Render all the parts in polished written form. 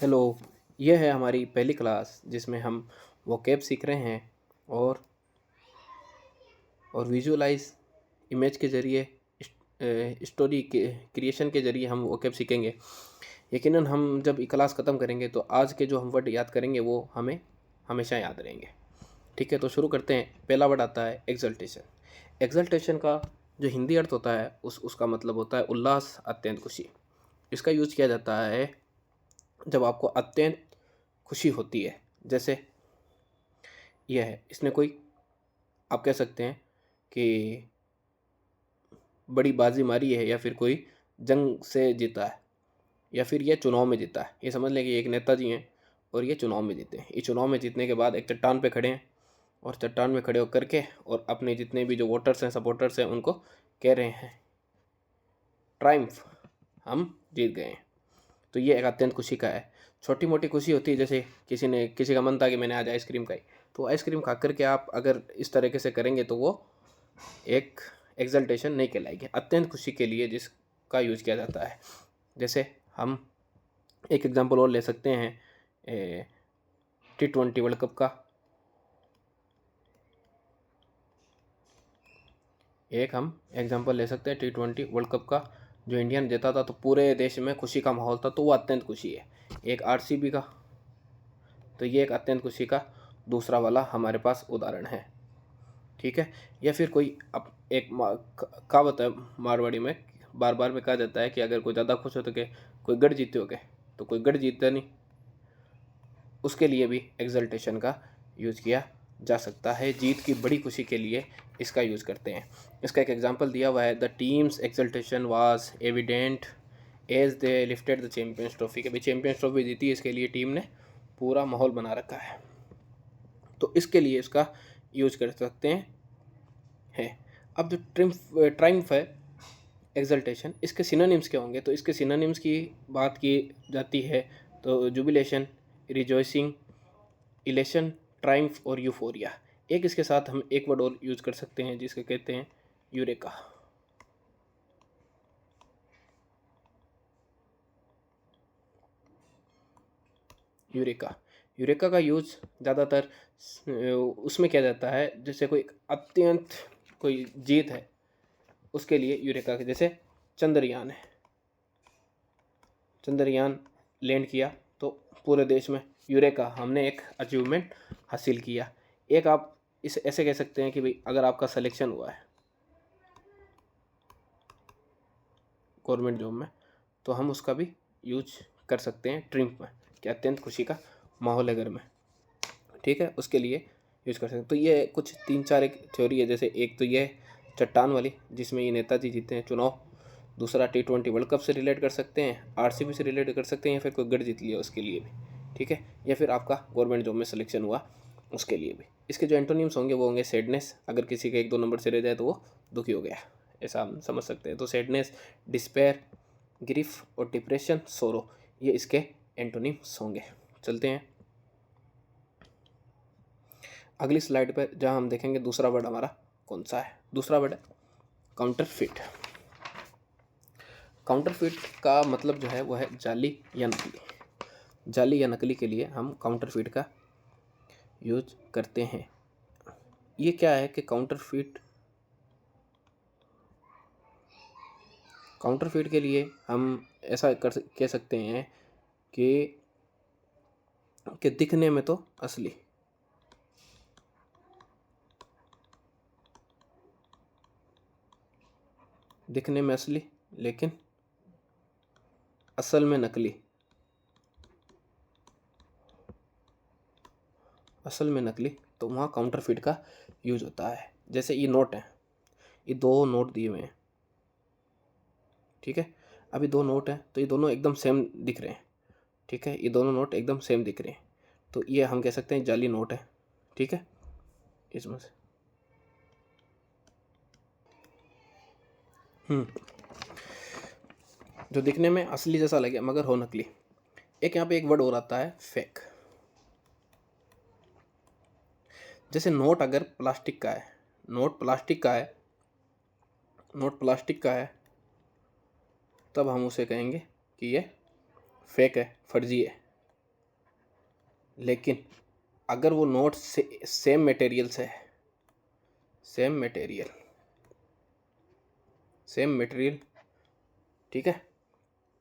Hello. यह है हमारी पहली क्लास जिसमें हम वोकैब सीख रहे हैं और विजुअलाइज इमेज के ज़रिए स्टोरी के क्रिएशन के ज़रिए हम वोकैब सीखेंगे। यकीनन हम जब ये क्लास ख़त्म करेंगे तो आज के जो हम वर्ड याद करेंगे वो हमें हमेशा याद रहेंगे। ठीक है, तो शुरू करते हैं। पहला वर्ड आता है एक्सल्टेशन। एक्सल्टेशन का जो हिंदी अर्थ होता है उसका मतलब होता है उल्लास, अत्यंत खुशी। इसका यूज़ किया जाता है जब आपको अत्यंत खुशी होती है। जैसे यह है, इसने कोई आप कह सकते हैं कि बड़ी बाजी मारी है, या फिर कोई जंग से जीता है, या फिर यह चुनाव में जीता है। ये समझ लें कि एक नेताजी हैं और ये चुनाव में जीते हैं। ये चुनाव में जीतने के बाद एक चट्टान पे खड़े हैं और चट्टान में खड़े होकर के और अपने जितने भी जो वोटर्स हैं, सपोर्टर्स हैं, उनको कह रहे हैं ट्रायम्फ, हम जीत गए हैं। तो ये एक अत्यंत खुशी का है। छोटी मोटी खुशी होती है, जैसे किसी का मन था कि मैंने आज आइसक्रीम खाई, तो आइसक्रीम खा करके आप अगर इस तरीके से करेंगे तो वो एक एक्सल्टेशन नहीं कहलाएगी। अत्यंत खुशी के लिए जिसका यूज़ किया जाता है। जैसे हम एक एग्जांपल और ले सकते हैं T20 वर्ल्ड कप का। एक हम एग्जांपल ले सकते हैं T20 वर्ल्ड कप का। जो इंडिया ने जीता था तो पूरे देश में खुशी का माहौल था, तो वो अत्यंत खुशी है। एक RCB का, तो ये एक अत्यंत खुशी का दूसरा वाला हमारे पास उदाहरण है। ठीक है, या फिर कोई अब एक कहावत है मारवाड़ी में, बार बार में कहा जाता है कि अगर कोई ज़्यादा खुश हो तो के कोई गढ़ जीते हो के, तो कोई गढ़ जीतता नहीं। उसके लिए भी एक्सल्टेशन का यूज़ किया जा सकता है। जीत की बड़ी खुशी के लिए इसका यूज़ करते हैं। इसका एक एग्जांपल दिया हुआ है, the teams exultation was evident as they lifted the champions trophy. के भाई चैम्पियंस ट्रॉफी जीती, इसके लिए टीम ने पूरा माहौल बना रखा है, तो इसके लिए इसका यूज कर सकते हैं है। अब जो ट्रायम्फ है, एक्सल्टेशन, इसके सिनोनिम्स क्या होंगे? तो इसके सिनोनिम्स की बात की जाती है तो जुबिलेशन, रिजॉइसिंग, इलेशन, ट्रायम्फ और यूफोरिया। एक इसके साथ हम एक वर्ड और यूज कर सकते हैं जिसके कहते हैं यूरेका। यूरेका यूरेका का यूज ज़्यादातर उसमें किया जाता है जैसे कोई अत्यंत कोई जीत है, उसके लिए यूरेका के। जैसे चंद्रयान है, चंद्रयान लैंड किया तो पूरे देश में यूरेका, हमने एक अचीवमेंट हासिल किया। एक आप इस ऐसे कह सकते हैं कि भाई अगर आपका सिलेक्शन हुआ है गवर्नमेंट जॉब में, तो हम उसका भी यूज कर सकते हैं ट्रिम्प में, कि अत्यंत खुशी का माहौल है घर में। ठीक है, उसके लिए यूज कर सकते हैं। तो ये कुछ 3-4 एक थ्योरी है। जैसे एक तो ये चट्टान वाली जिसमें ये नेताजी जीते हैं चुनाव। दूसरा T20 वर्ल्ड कप से रिलेट कर सकते हैं, RCB से रिलेट कर सकते हैं, या फिर कोई गढ़ जीत लिया उसके लिए भी। ठीक है, या फिर आपका गवर्नमेंट जॉब में सिलेक्शन हुआ उसके लिए भी। इसके जो एंटोनिम्स होंगे वो होंगे सैडनेस, अगर किसी का 1-2 नंबर से रह जाए तो वो दुखी हो गया, ऐसा हम समझ सकते हैं। तो सैडनेस, डिस्पेयर, ग्रीफ और डिप्रेशन, सोरो, ये इसके एंटोनिम्स होंगे। चलते हैं अगली स्लाइड पर, जहां हम देखेंगे दूसरा वर्ड हमारा कौन सा है। दूसरा वर्ड है काउंटरफिट। काउंटरफिट का मतलब जो है वो है जाली या नकली। जाली या नकली के लिए हम काउंटरफिट का यूज करते हैं। ये क्या है कि काउंटरफिट के लिए हम ऐसा कह सकते हैं कि दिखने में तो असली, दिखने में असली लेकिन असल में नकली, असल में नकली, तो वहाँ काउंटरफिट का यूज होता है। जैसे ये नोट है, ये 2 नोट दिए हुए हैं। ठीक है, अभी 2 नोट हैं तो ये दोनों एकदम सेम दिख रहे हैं। ठीक है, ये दोनों नोट एकदम सेम दिख रहे हैं, तो ये हम कह सकते हैं जाली नोट है। ठीक है, इसमें से जो दिखने में असली जैसा लगे मगर हो नकली। एक यहाँ पे एक वर्ड और आता है फेक। जैसे नोट अगर प्लास्टिक का है, नोट प्लास्टिक का है, नोट प्लास्टिक का है, तब हम उसे कहेंगे कि ये फेक है, फर्जी है। लेकिन अगर वो नोट से सेम मटेरियल से है, सेम मटेरियल, ठीक है,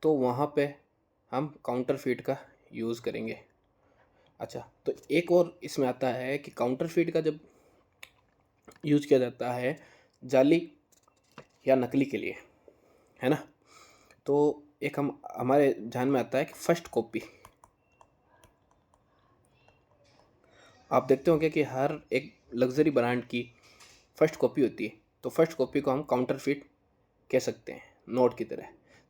तो वहाँ पे हम काउंटरफीट का यूज़ करेंगे। अच्छा, तो एक और इसमें आता है कि काउंटरफीट का जब यूज़ किया जाता है जाली या नकली के लिए, है ना, तो एक हमारे ध्यान में आता है कि फर्स्ट कॉपी। आप देखते होंगे कि हर एक लग्जरी ब्रांड की फर्स्ट कॉपी होती है, तो फर्स्ट कॉपी को हम काउंटरफीट कह सकते हैं, नोट की तरह।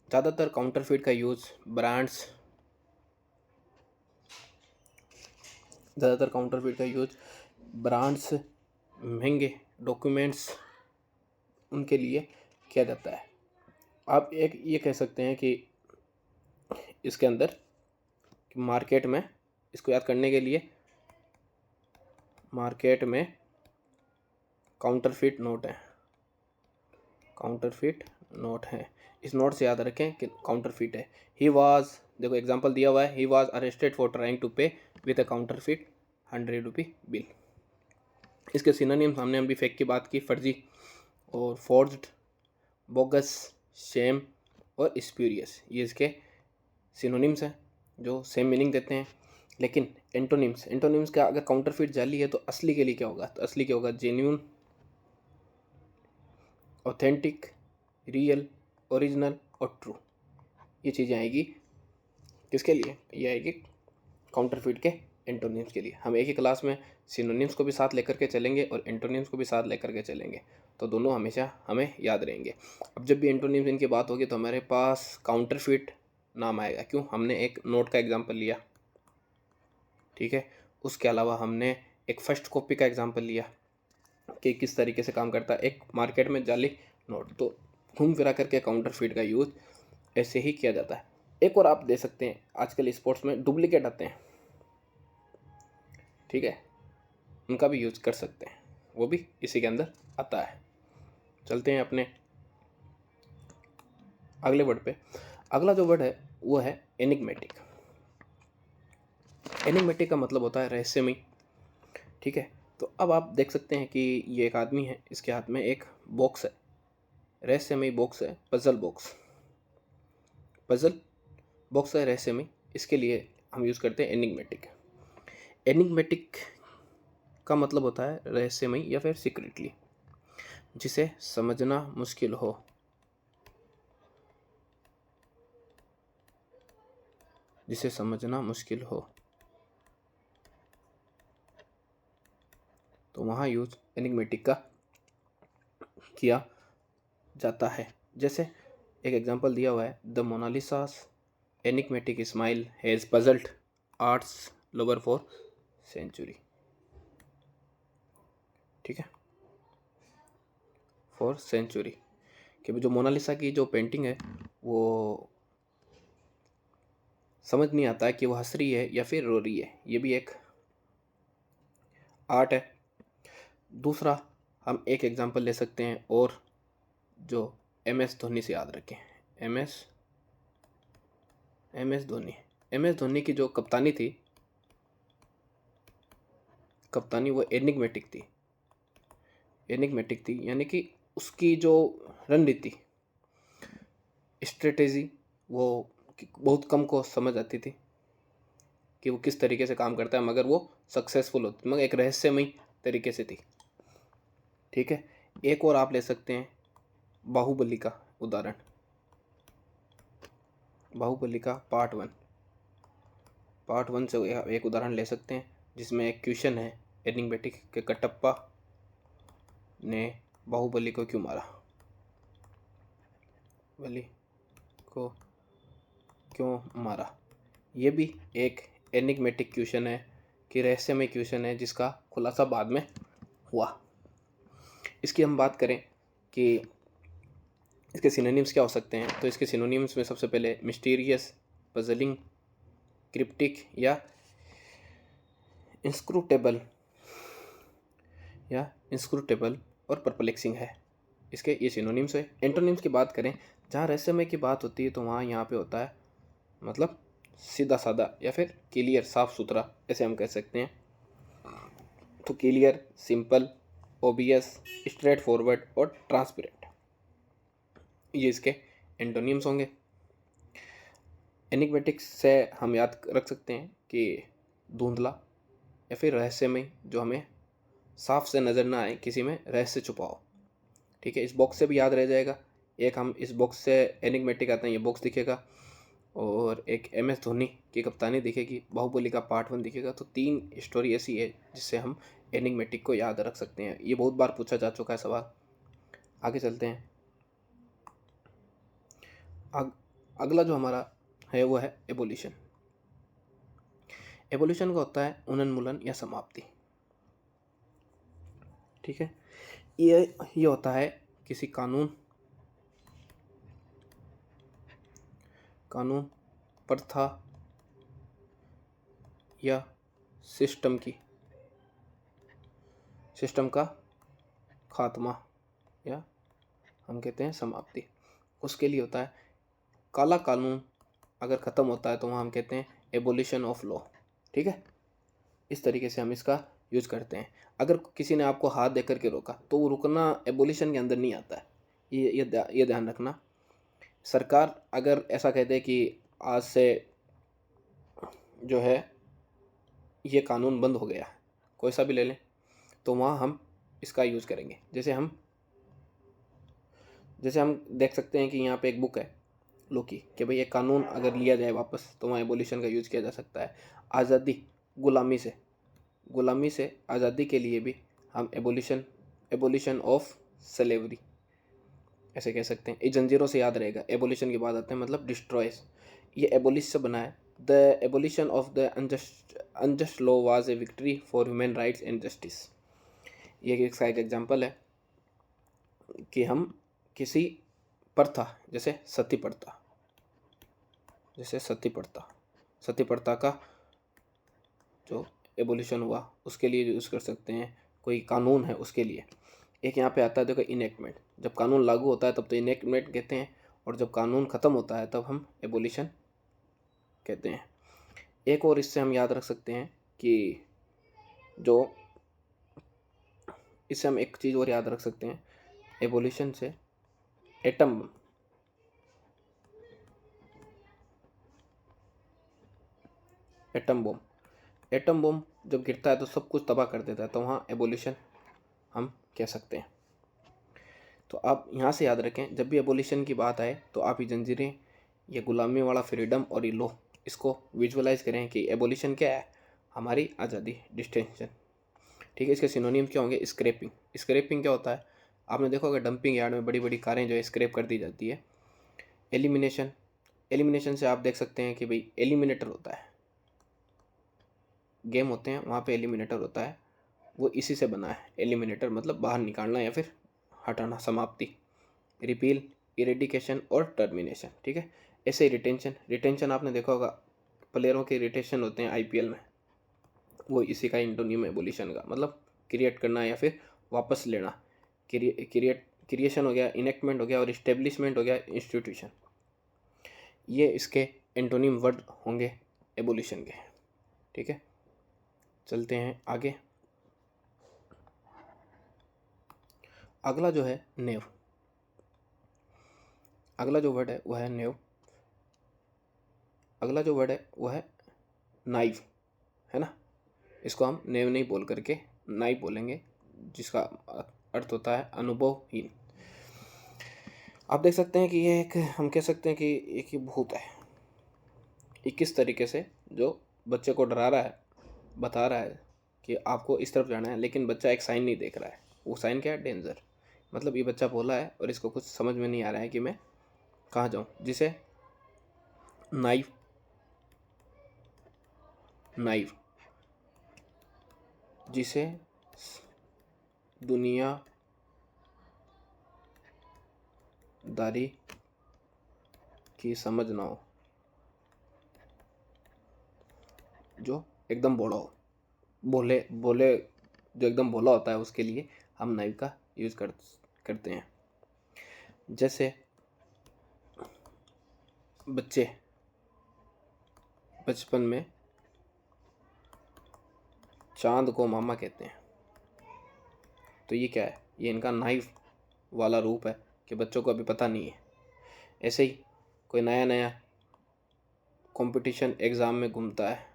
ज़्यादातर काउंटरफीट का यूज़ ब्रांड्स महंगे डॉक्यूमेंट्स उनके लिए किया जाता है। आप एक ये कह सकते हैं कि इसके अंदर मार्केट में, इसको याद करने के लिए, मार्केट में काउंटरफीट नोट है। इस नोट से याद रखें कि काउंटरफीट है। ही वाज, देखो एग्जांपल दिया हुआ है, he was arrested for trying to pay with a counterfeit 100 rupee bill. इसके सिनोनिम्स हमने अभी फेक की बात की, फर्जी और फोर्ज्ड, बोगस, शेम और स्प्यूरियस, ये इसके सिनोनिम्स हैं जो सेम मीनिंग देते हैं। लेकिन एंटोनिम्स का अगर काउंटरफीट जाली है तो असली के लिए क्या होगा, तो असली क्या होगा, जेन्यून, ऑथेंटिक, रियल, ओरिजिनल और ट्रू। ये चीज़ें आएगी किसके लिए, ये आएगी काउंटरफीट के एंटोनिम्स के लिए। हम एक ही क्लास में सिनोनिम्स को भी साथ लेकर के चलेंगे और एंटोनिम्स को भी साथ लेकर के चलेंगे, तो दोनों हमेशा हमें याद रहेंगे। अब जब भी एंटोनिम्स इनकी बात होगी तो हमारे पास काउंटरफीट नाम आएगा। क्यों, हमने एक नोट का एग्जाम्पल लिया, ठीक है, उसके अलावा हमने एक फर्स्ट कॉपी का एग्जाम्पल लिया कि किस तरीके से काम करता है एक मार्केट में जाली नोट। तो घूम फिरा करके काउंटरफीट का यूज़ ऐसे ही किया जाता है। एक और आप दे सकते हैं, आजकल स्पोर्ट्स में डुप्लीकेट आते हैं, ठीक है, उनका भी यूज़ कर सकते हैं, वो भी इसी के अंदर आता है। चलते हैं अपने अगले वर्ड पे। अगला जो वर्ड है वो है एनिग्मेटिक। एनिग्मेटिक का मतलब होता है रहस्यमय, ठीक है। तो अब आप देख सकते हैं कि ये एक आदमी है, इसके हाथ में एक बॉक्स है, रहस्यमय बॉक्स है, पजल बॉक्स है रहस्यमय, इसके लिए हम यूज़ करते हैं एनिग्मेटिक। एनिग्मेटिक का मतलब होता है रहस्यमय या फिर सीक्रेटली, जिसे समझना मुश्किल हो। तो वहाँ यूज एनिग्मेटिक का किया जाता है। जैसे एक एग्जांपल दिया हुआ है, the Mona Lisa's enigmatic smile has puzzled arts lover for century, ठीक है, फॉर सेंचुरी, कि जो मोनालिसा की जो पेंटिंग है वो समझ नहीं आता है कि वो हंस रही है या फिर रो रही है, ये भी एक आर्ट है। दूसरा हम एक एग्जांपल ले सकते हैं और जो MS धोनी से याद रखें, MS धोनी की जो कप्तानी वो एनिग्मेटिक थी, यानी कि उसकी जो रणनीति, स्ट्रेटेजी, वो बहुत कम को समझ आती थी कि वो किस तरीके से काम करता है, मगर वो सक्सेसफुल होती, मगर एक रहस्यमय तरीके से थी, ठीक है। एक और आप ले सकते हैं बाहुबली का उदाहरण, बाहुबली का पार्ट वन से एक उदाहरण ले सकते हैं, जिसमें एक क्वेश्चन है एनिग्मेटिक के, कटप्पा ने बाहुबली को क्यों मारा, ये भी एक एनिग्मेटिक क्वेश्चन है कि रहस्यमय क्वेश्चन है जिसका खुलासा बाद में हुआ। इसकी हम बात करें कि इसके सिनोनिम्स क्या हो सकते हैं, तो इसके सिनोनिम्स में सबसे पहले मिस्टीरियस, पजलिंग, क्रिप्टिक या इंस्क्रूटेबल और परप्लेक्सिंग है, इसके ये सिनोनिम्स है। एंटोनिम्स की बात करें, जहाँ रहस्यमय की बात होती है तो वहाँ यहाँ पे होता है मतलब सीधा साधा या फिर क्लियर साफ सुथरा ऐसे हम कह सकते हैं। तो clear, simple, obvious, straight forward और ट्रांसपेरेंट, ये इसके एंटोनिम्स होंगे। एनिग्मेटिक्स से हम याद रख सकते हैं कि धुंधला या फिर रहस्यमय, जो हमें साफ से नज़र ना आए, किसी में रहस्य छुपा हो। ठीक है, इस बॉक्स से भी याद रह जाएगा। एक हम इस बॉक्स से एनिग्मेटिक आते हैं, ये बॉक्स दिखेगा, और एक MS धोनी की कप्तानी दिखेगी, बाहुबली का पार्ट 1 दिखेगा। तो 3 स्टोरी ऐसी है जिससे हम एनिग्मेटिक को याद रख सकते हैं। ये बहुत बार पूछा जा चुका है सवाल। आगे चलते हैं। अगला जो हमारा है वो है एवोल्यूशन। एवोल्यूशन का होता है उन्मूलन या समाप्ति। ठीक है, ये होता है किसी कानून, प्रथा या सिस्टम का खात्मा, या हम कहते हैं समाप्ति। उसके लिए होता है काला कानून अगर ख़त्म होता है तो वहाँ हम कहते हैं एबोलिशन ऑफ लॉ। ठीक है, इस तरीके से हम इसका यूज़ करते हैं। अगर किसी ने आपको हाथ दे करके रोका तो वो रुकना एबोलिशन के अंदर नहीं आता है, ये ध्यान रखना। सरकार अगर ऐसा कहते हैं कि आज से जो है ये कानून बंद हो गया, कोई सा भी ले लें, तो वहाँ हम इसका यूज़ करेंगे। जैसे हम देख सकते हैं कि यहाँ पे एक बुक है लॉ की, कि भाई ये कानून अगर लिया जाए वापस तो वहाँ एबोलिशन का यूज़ किया जा सकता है। आज़ादी, गुलामी से आज़ादी के लिए भी हम एबोलिशन ऑफ स्लेवरी ऐसे कह सकते हैं। ये जंजीरों से याद रहेगा। एबोलिशन की बात आते हैं मतलब डिस्ट्रॉयस, ये एबोलिश से बना है। The abolition of the unjust law was a victory for human rights and justice. ये इसका एक एग्जाम्पल है कि हम किसी प्रथा, जैसे सती प्रथा का जो एबोलिशन हुआ उसके लिए यूज़ कर सकते हैं। कोई कानून है उसके लिए। एक यहाँ पे आता है देखो इनेक्टमेंट, जब कानून लागू होता है तब तो इनेक्टमेंट कहते हैं, और जब कानून ख़त्म होता है तब हम एबोलिशन कहते हैं। एक और इससे हम याद रख सकते हैं कि इससे हम एक चीज़ और याद रख सकते हैं एबोलिशन से, एटम बम जब गिरता है तो सब कुछ तबाह कर देता है, तो वहाँ एबोलिशन हम कह सकते हैं। तो आप यहाँ से याद रखें, जब भी एबोलिशन की बात आए तो आप ये जंजीरें, ये गुलामी वाला फ्रीडम और ये लॉ, इसको विजुअलाइज करें कि एबोलिशन क्या है, हमारी आज़ादी, डिस्टेंशन। ठीक है, इसके सिनोनिम्स क्या होंगे? स्क्रैपिंग क्या होता है? आपने देखा होगा डंपिंग यार्ड में बड़ी बड़ी कारें जो है स्क्रैप कर दी जाती है। एलिमिनेशन से आप देख सकते हैं कि भाई एलिमिनेटर होता है, गेम होते हैं वहाँ पे एलिमिनेटर होता है, वो इसी से बना है। एलिमिनेटर मतलब बाहर निकालना या फिर हटाना, समाप्ति। रिपील, इरेडिकेशन और टर्मिनेशन। ठीक है, ऐसे ही रिटेंशन आपने देखा होगा, प्लेयरों के रिटेंशन होते हैं IPL में, वो इसी का एंटोनिम एबोलिशन का, मतलब क्रिएट करना या फिर वापस लेना। क्रिएशन हो गया, इनेक्टमेंट हो गया, और इस्टेब्लिशमेंट हो गया, इंस्टीट्यूशन। ये इसके एंटोनिम वर्ड होंगे एबोलिशन के। ठीक है, चलते हैं आगे। अगला जो है नेव, अगला जो वर्ड है वह है नेव। अगला जो वर्ड है वह है नाइव, है ना। इसको हम नेव नहीं बोल करके नाइव बोलेंगे, जिसका अर्थ होता है अनुभवहीन। आप देख सकते हैं कि ये एक, हम कह सकते हैं कि एक ही भूत है। ये किस तरीके से जो बच्चे को डरा रहा है, बता रहा है कि आपको इस तरफ जाना है, लेकिन बच्चा एक साइन नहीं देख रहा है। वो साइन क्या है? डेंजर। मतलब ये बच्चा बोला है और इसको कुछ समझ में नहीं आ रहा है कि मैं कहाँ जाऊँ, जिसे नाइव जिसे दुनियादारी की समझ ना हो, जो एकदम बोले जो एकदम भोला होता है, उसके लिए हम नाइव का यूज़ करते हैं। जैसे बच्चे बचपन में चांद को मामा कहते हैं। तो ये क्या है? ये इनका नाइफ वाला रूप है कि बच्चों को अभी पता नहीं है। ऐसे ही कोई नया नया कंपटीशन एग्ज़ाम में घूमता है,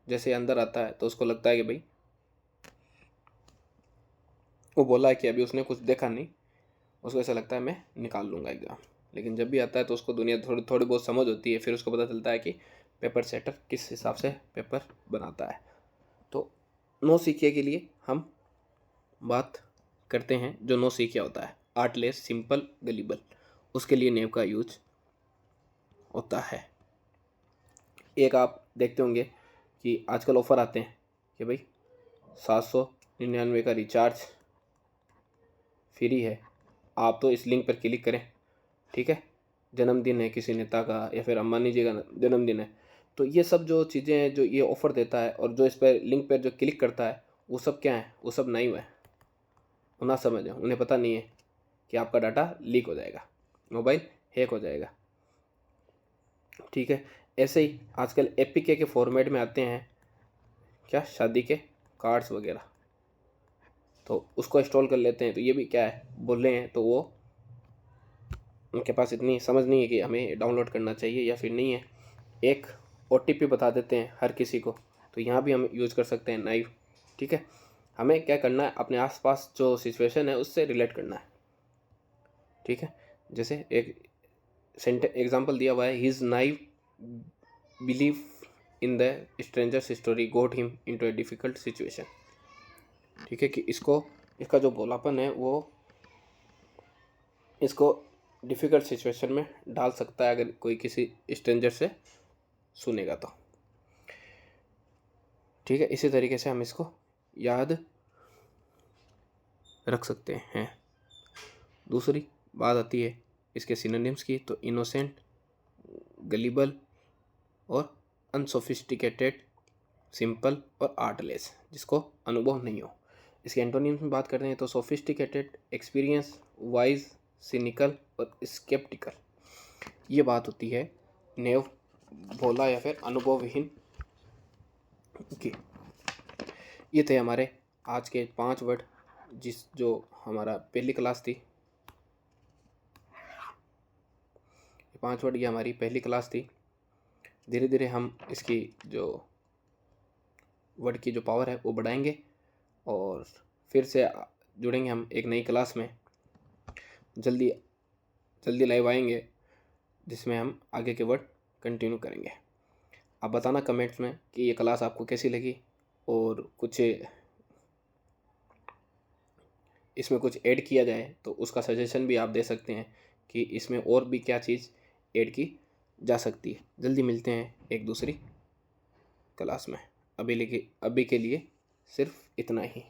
जैसे अंदर आता है तो उसको लगता है कि भाई, वो बोला है कि अभी उसने कुछ देखा नहीं, उसको ऐसा लगता है मैं निकाल लूँगा एग्ज़ाम। लेकिन जब भी आता है तो उसको दुनिया थोड़ी थोड़ी बहुत समझ होती है, फिर उसको पता चलता है कि पेपर सेटर किस हिसाब से पेपर बनाता है। तो नो सीखिए के लिए हम बात करते हैं जो नो सीखिया होता है, आर्टलेस, सिंपल, गलीबल, उसके लिए नेव का यूज होता है। एक आप देखते होंगे कि आजकल ऑफ़र आते हैं कि भाई 799 का रिचार्ज फ्री है, आप तो इस लिंक पर क्लिक करें, ठीक है। जन्मदिन है किसी नेता का या फिर अंबानी जी का जन्मदिन है, तो ये सब जो चीज़ें हैं जो ये ऑफ़र देता है और जो इस पर लिंक पर जो क्लिक करता है, वो सब क्या है? वो सब नहीं हुआ है। वो ना समझें, उन्हें पता नहीं है कि आपका डाटा लीक हो जाएगा, मोबाइल हैक हो जाएगा, ठीक है। ऐसे ही आजकल एपीके के फॉर्मेट में आते हैं क्या, शादी के कार्ड्स वगैरह, तो उसको इंस्टॉल कर लेते हैं। तो ये भी क्या है, बोल रहे हैं, तो वो उनके पास इतनी समझ नहीं है कि हमें डाउनलोड करना चाहिए या फिर नहीं है। एक ओटीपी बता देते हैं हर किसी को, तो यहाँ भी हम यूज़ कर सकते हैं नाइफ, ठीक है। हमें क्या करना है, अपने आसपास जो सिचुएशन है उससे रिलेट करना है, ठीक है। जैसे एक एग्जाम्पल दिया हुआ है, his naive belief in the strangers story got him into a difficult situation, ठीक है। कि इसका जो भोलापन है वो इसको डिफ़िकल्ट सिचुएशन में डाल सकता है अगर कोई किसी स्ट्रेंजर से सुनेगा तो, ठीक है। इसी तरीके से हम इसको याद रख सकते हैं। दूसरी बात आती है इसके सिनोनिम्स की, तो इनोसेंट, गलीबल और अनसोफिस्टिकेटेड, सिंपल और आर्टलेस, जिसको अनुभव नहीं हो। इसके एंटोनिम्स में बात करते हैं तो सोफिस्टिकेटेड, एक्सपीरियंस, वाइज, सिनिकल और स्केप्टिकल। ये बात होती है नेव भोला या फिर अनुभवहीन की। ये थे हमारे आज के 5 वर्ड, जो हमारा पहली क्लास थी। 5 वर्ड ये हमारी पहली क्लास थी। धीरे धीरे हम इसकी जो वर्ड की जो पावर है वो बढ़ाएंगे और फिर से जुड़ेंगे हम एक नई क्लास में। जल्दी जल्दी लाइव आएंगे जिसमें हम आगे के वर्ड कंटिन्यू करेंगे। आप बताना कमेंट्स में कि ये क्लास आपको कैसी लगी और कुछ इसमें कुछ ऐड किया जाए तो उसका सजेशन भी आप दे सकते हैं कि इसमें और भी क्या चीज़ ऐड की जा सकती है। जल्दी मिलते हैं एक दूसरी क्लास में। अभी के लिए सिर्फ इतना ही।